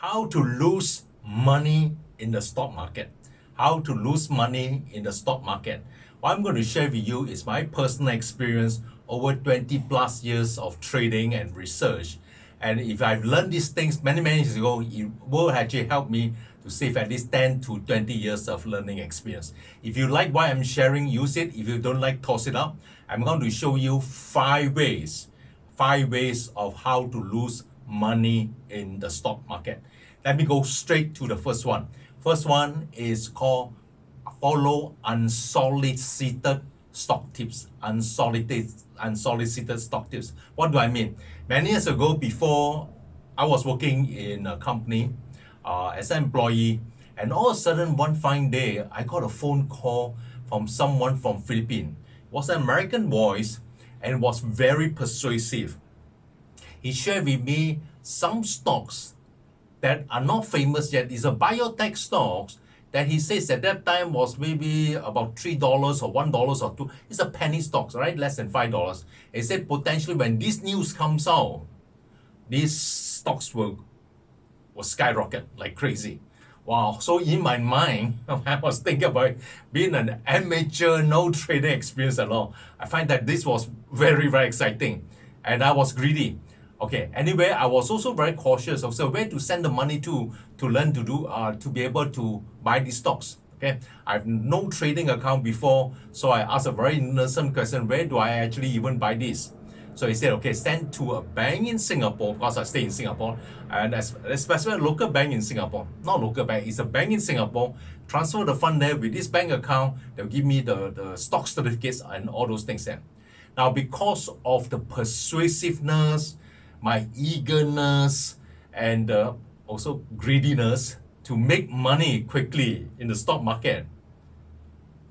how to lose money in the stock market. How to lose money in the stock market. What I'm going to share with you is my personal experience over 20 plus years of trading and research. And if I've learned these things many years ago, it will actually help me to save at least 10 to 20 years of learning experience. If you like what I'm sharing, use it. If you don't like, toss it up. I'm going to show you five ways of how to lose money in the stock market. Let me go straight to the first one. First one is called follow unsolicited stock tips. Unsolicited stock tips. What do I mean? Many years ago, before I was working in a company as an employee, and all of a sudden one fine day, I got a phone call from someone from Philippines. It was an American voice and was very persuasive. He shared with me some stocks that are not famous yet. It's a biotech stocks that he says at that time was maybe about $3 or $1 or $2. It's a penny stocks, right? Less than $5. He said potentially when this news comes out, these stocks will skyrocket like crazy. Wow. So in my mind, I was thinking about being an amateur, no trading experience at all. I find that this was very exciting. And I was greedy. Okay, anyway, I was also very cautious of where to send the money to learn to do, to be able to buy these stocks. Okay, I have no trading account before, so I asked a very innocent question, where do I actually even buy this? So he said, okay, send to a bank in Singapore, because I stay in Singapore, and especially a local bank in Singapore. Not local bank, it's a bank in Singapore. Transfer the fund there with this bank account, they'll give me the stock certificates and all those things there. Now, because of the persuasiveness, my eagerness, and also greediness to make money quickly in the stock market,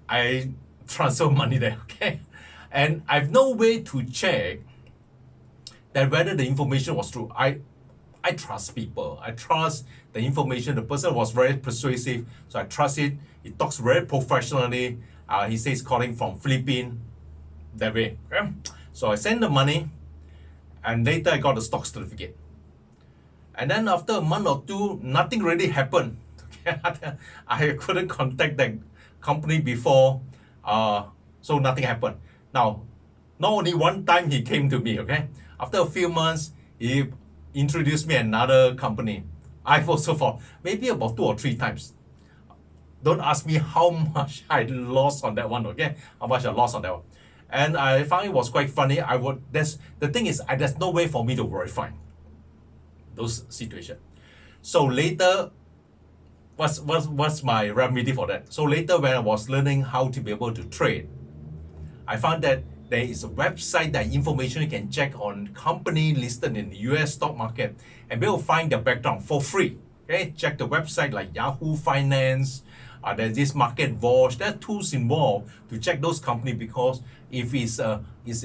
I transfer money there, okay? And I have no way to check that whether the information was true. I trust people. I trust the information. The person was very persuasive, so I trust it. He talks very professionally. He says calling from Philippines, that way. Okay? So I send the money, and later I got the stock certificate. And then after a month or two, nothing really happened. I couldn't contact that company before, so nothing happened. Now, not only one time he came to me, okay? After a few months, he introduced me another company. I've also fought maybe about 2 or 3 times. Don't ask me how much I lost on that one, okay? How much I lost on that one. And I found it was quite funny. The thing is, there's no way for me to verify those situations. So later, what's my remedy for that? So later, when I was learning how to be able to trade, I found that there is a website that information you can check on company listed in the US stock market and be able to find their background for free. Okay, check the website like Yahoo Finance. There's this Market Watch. There are tools involved to check those companies, because if it's a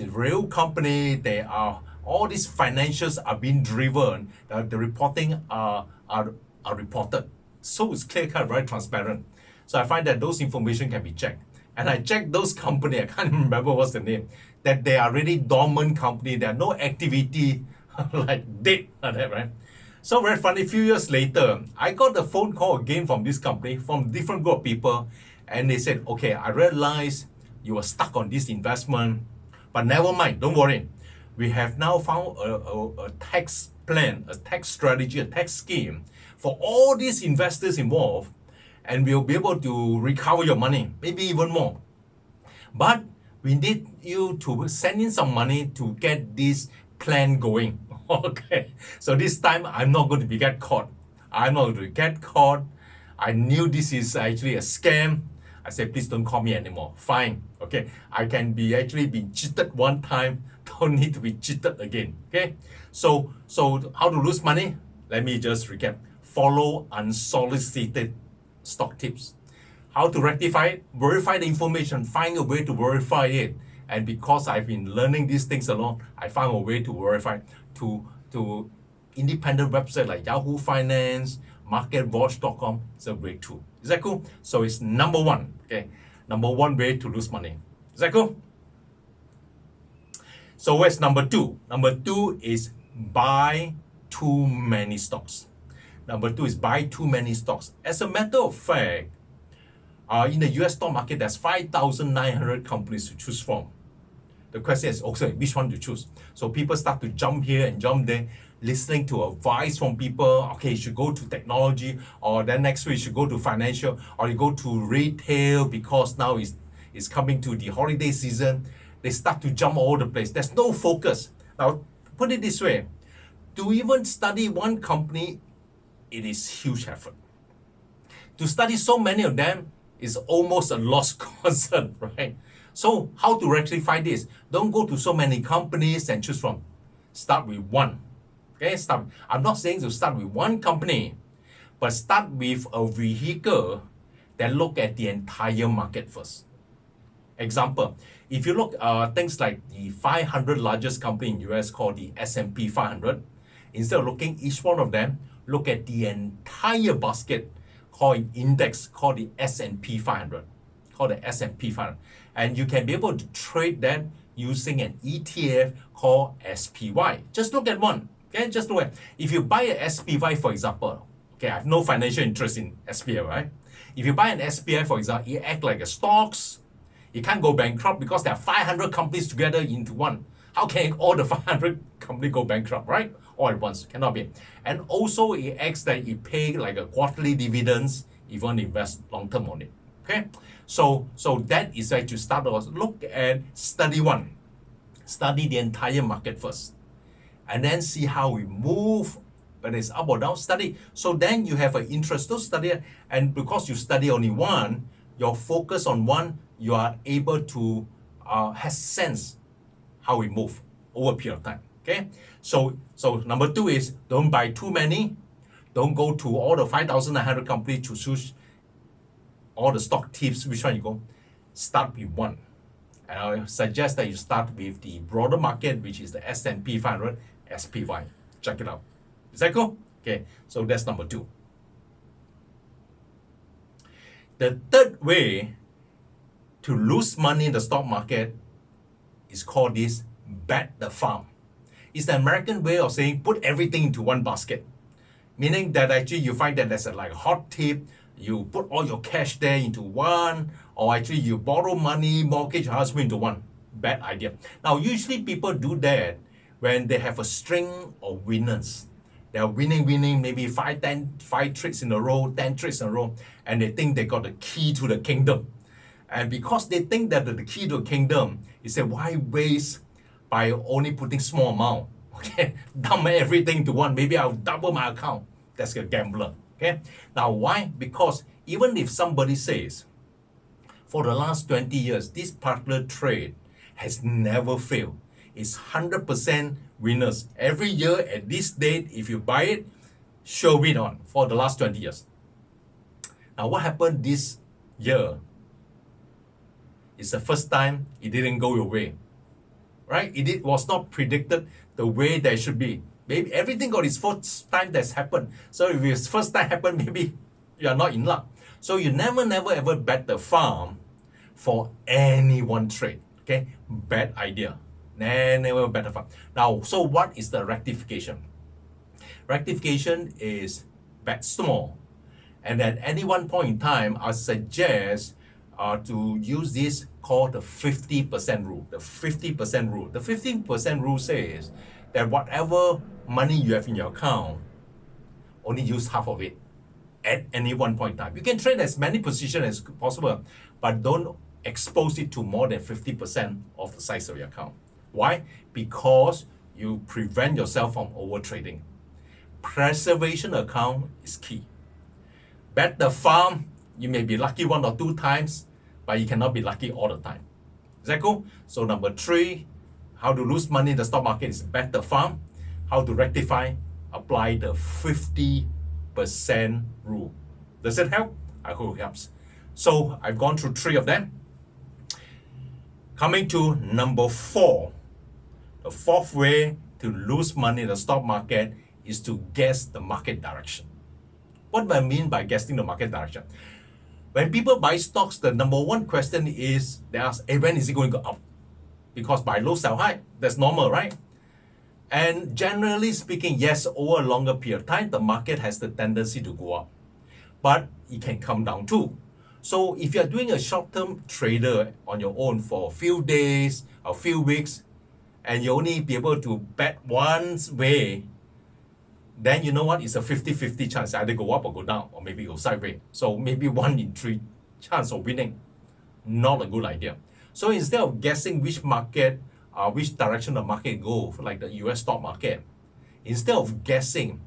real company, they are all these financials are being driven. The reporting are reported, so it's clear cut, very transparent. So I find that those information can be checked. And I checked those companies, I can't remember what's the name, that they are really dormant company. There are no activity, like dead, like that, right? So very funny, a few years later, I got a phone call again from this company, from different group of people, and they said, okay, I realized you were stuck on this investment, but never mind, don't worry. We have now found a tax plan, a tax strategy, a tax scheme for all these investors involved, and we'll be able to recover your money, maybe even more. But we need you to send in some money to get this plan going. Okay, so this time I'm not going to get caught. I'm not going to get caught. I knew this is actually a scam. I said, please don't call me anymore. Fine. Okay, I can be actually being cheated one time. Don't need to be cheated again. Okay, so how to lose money? Let me just recap. Follow unsolicited stock tips. How to rectify it? Verify the information. Find a way to verify it. And because I've been learning these things along, I found a way to verify to independent website like Yahoo Finance, MarketWatch.com. It's a breakthrough. Is that cool? So it's number one. Okay, number one way to lose money. Is that cool? So where's number two? Number two is buy too many stocks. Number two is buy too many stocks. As a matter of fact, in the US stock market, there's 5,900 companies to choose from. The question is also which one to choose. So people start to jump here and jump there, listening to advice from people. Okay, you should go to technology, or then next week you should go to financial, or you go to retail because now it's coming to the holiday season. They start to jump all over the place. There's no focus. Now, put it this way, to even study one company, it is huge effort. To study so many of them is almost a lost concern, right? So how to rectify this? Don't go to so many companies and choose from. Start with one. Okay, start. I'm not saying to start with one company, but start with a vehicle that look at the entire market first. Example, if you look things like the 500 largest company in US called the S&P 500, instead of looking each one of them, look at the entire basket called index called the S&P 500. Called the S&P 500. And you can be able to trade that using an ETF called SPY. Just look at one. Okay, just look at. If you buy an SPY, for example, okay, I have no financial interest in SPY, right? If you buy an SPY, for example, it acts like a stocks. It can't go bankrupt because there are 500 companies together into one. How can all the 500 companies go bankrupt, right? All at once, cannot be. And also it acts like it pay like a quarterly dividends if you want to invest long term on it. Okay, so that is why to start off, look at study one, study the entire market first, and then see how we move, whether it's up or down, study. So then you have an interest to study, and because you study only one, your focus on one, you are able to have sense how we move over a period of time. Okay, so number two is don't buy too many, don't go to all the 5,900 companies to choose all the stock tips, which one you go. Start with one. And I suggest that you start with the broader market, which is the S&P 500 SPY. Check it out. Is that cool? Okay, so that's number two. The third way to lose money in the stock market is called this bet the farm. It's the American way of saying put everything into one basket. Meaning that actually you find that there's like a hot tip, you put all your cash there into one, or actually you borrow money, mortgage your house into one. Bad idea. Now, usually people do that when they have a string of winners. They're winning, maybe 5 trades in a row, 10 trades in a row, and they think they got the key to the kingdom. And because they think that the key to the kingdom, you say, why waste by only putting small amount? Okay, dump everything to one, maybe I'll double my account. That's a gambler. Okay, now why? Because even if somebody says, for the last 20 years, this particular trade has never failed. It's 100% winners. Every year at this date, if you buy it, sure win on for the last 20 years. Now what happened this year? It's the first time it didn't go your way. Right? It was not predicted the way that it should be. Maybe everything got its first time that's happened. So if it's first time happened, maybe you are not in luck. So you never ever bet the farm for any one trade. Okay? Bad idea. Never bet the farm. Now, so what is the rectification? Rectification is bet small. And at any one point in time, I suggest to use this called the 50% rule. The 50% rule. The 50% rule says that whatever money you have in your account, only use half of it at any one point in time. You can trade as many positions as possible, but don't expose it to more than 50% of the size of your account. Why? Because you prevent yourself from over trading. Preservation account is key. Bet the farm, you may be lucky 1 or 2 times, but you cannot be lucky all the time. Is that cool? So number 3, how to lose money in the stock market is bet the farm. How to rectify? Apply the 50% rule. Does it help? I hope it helps. So I've gone through 3 of them. Coming to number 4. The 4th way to lose money in the stock market is to guess the market direction. What do I mean by guessing the market direction? When people buy stocks, the number 1 question is they ask, hey, when is it going to go up? Because buy low, sell high. That's normal, right? And generally speaking, yes, over a longer period of time, the market has the tendency to go up, but it can come down too. So if you're doing a short-term trader on your own for a few days, a few weeks, and you only be able to bet one way, then you know what? It's a 50-50 chance. Either go up or go down, or maybe go sideways. So maybe 1 in 3 chance of winning. Not a good idea. So instead of guessing which market, which direction the market go, like the US stock market, instead of guessing,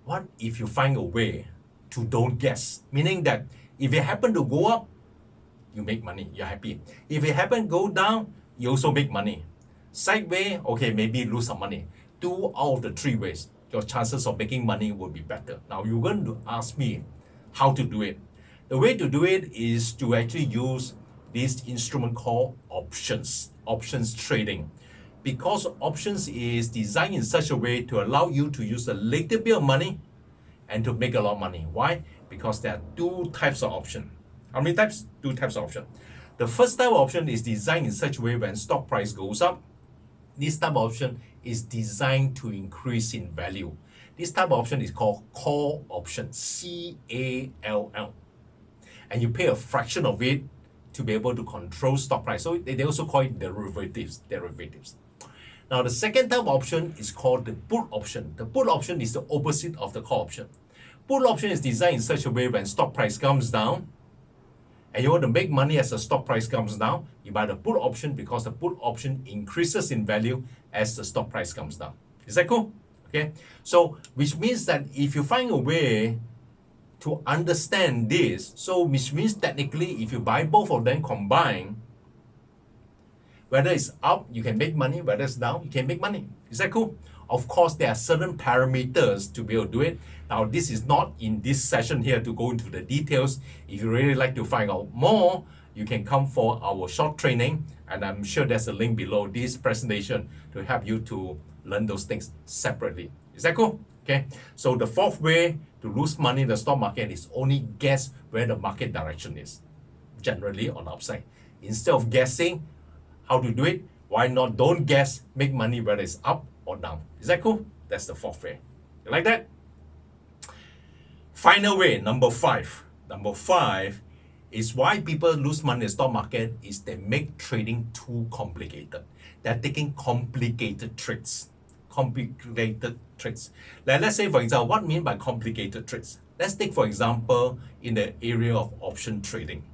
what if you find a way to don't guess? Meaning that if it happen to go up, you make money, you're happy. If it happen to go down, you also make money. Sideways, okay, maybe lose some money. 2 out of the 3 ways, your chances of making money will be better. Now you're going to ask me how to do it. The way to do it is to actually use this instrument called options trading. Because options is designed in such a way to allow you to use a little bit of money and to make a lot of money. Why? Because there are 2 types of option. How many types? 2 types of option. The first type of option is designed in such a way when stock price goes up, this type of option is designed to increase in value. This type of option is called call option, C-A-L-L. And you pay a fraction of it to be able to control stock price. So they also call it derivatives. Now the second type of option is called the put option. The put option is the opposite of the call option. Put option is designed in such a way when stock price comes down, and you want to make money as the stock price comes down, you buy the put option because the put option increases in value as the stock price comes down. Is that cool? Okay. So, which means that if you find a way to understand this, so which means technically if you buy both of them combined, whether it's up, you can make money, whether it's down, you can make money. Is that cool? Of course, there are certain parameters to be able to do it. Now, this is not in this session here to go into the details. If you really like to find out more, you can come for our short training, and I'm sure there's a link below this presentation to help you to learn those things separately. Is that cool? Okay. So the fourth way to lose money in the stock market is only guess where the market direction is, generally on the upside. Instead of guessing how to do it, why not don't guess, make money whether it's up or down. Is that cool? That's the fourth way. You like that? Final way, number 5. Number 5 is why people lose money in the stock market is they make trading too complicated. They're taking complicated trades. Complicated trades. Like, let's say, for example, what I mean by complicated trades? Let's take, for example, in the area of option trading.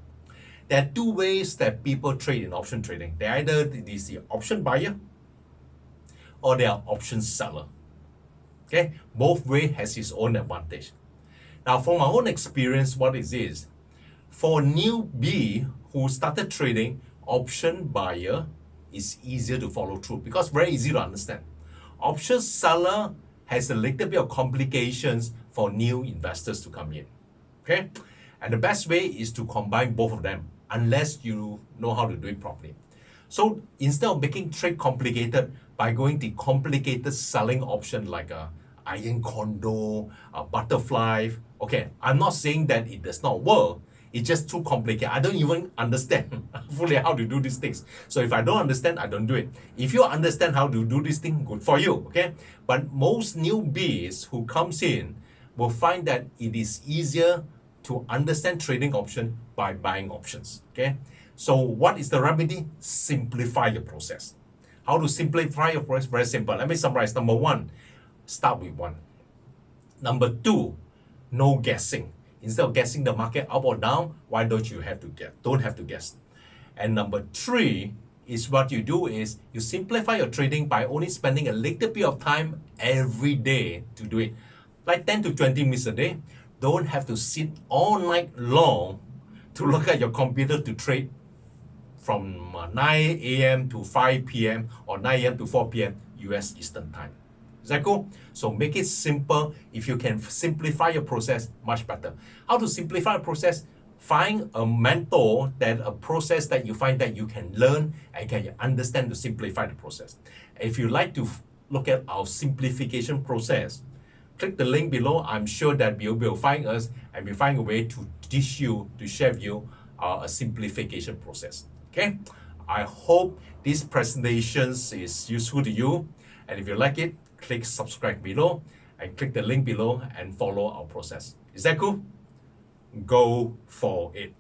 There are 2 ways that people trade in option trading. They either is the option buyer or they are option seller. Okay, both way has its own advantage. Now, from my own experience, what is this? For a newbie who started trading, option buyer is easier to follow through because very easy to understand. Option seller has a little bit of complications for new investors to come in. Okay, and the best way is to combine both of them unless you know how to do it properly. So instead of making trade complicated by going the complicated selling option like a iron condo, a butterfly, okay, I'm not saying that it does not work. It's just too complicated. I don't even understand fully how to do these things. So if I don't understand, I don't do it. If you understand how to do this thing, good for you, okay? But most newbies who comes in will find that it is easier to understand trading option by buying options, okay? So what is the remedy? Simplify your process. How to simplify your process? Very simple. Let me summarize. Number 1, start with 1. Number 2, no guessing. Instead of guessing the market up or down, why don't you have to guess? Don't have to guess. And number 3 is what you do is you simplify your trading by only spending a little bit of time every day to do it. Like 10 to 20 minutes a day. Don't have to sit all night long to look at your computer to trade from 9 a.m. to 5 p.m. or 9 a.m. to 4 p.m. US Eastern Time. Is that cool? So make it simple. If you can simplify your process, much better. How to simplify a process? Find a mentor, a process that you find that you can learn and can understand to simplify the process. If you like to look at our simplification process, click the link below. I'm sure that you will find us and we'll find a way to teach you, to share with you a simplification process. Okay? I hope these presentations is useful to you. And if you like it, click subscribe below and click the link below and follow our process. Is that cool? Go for it.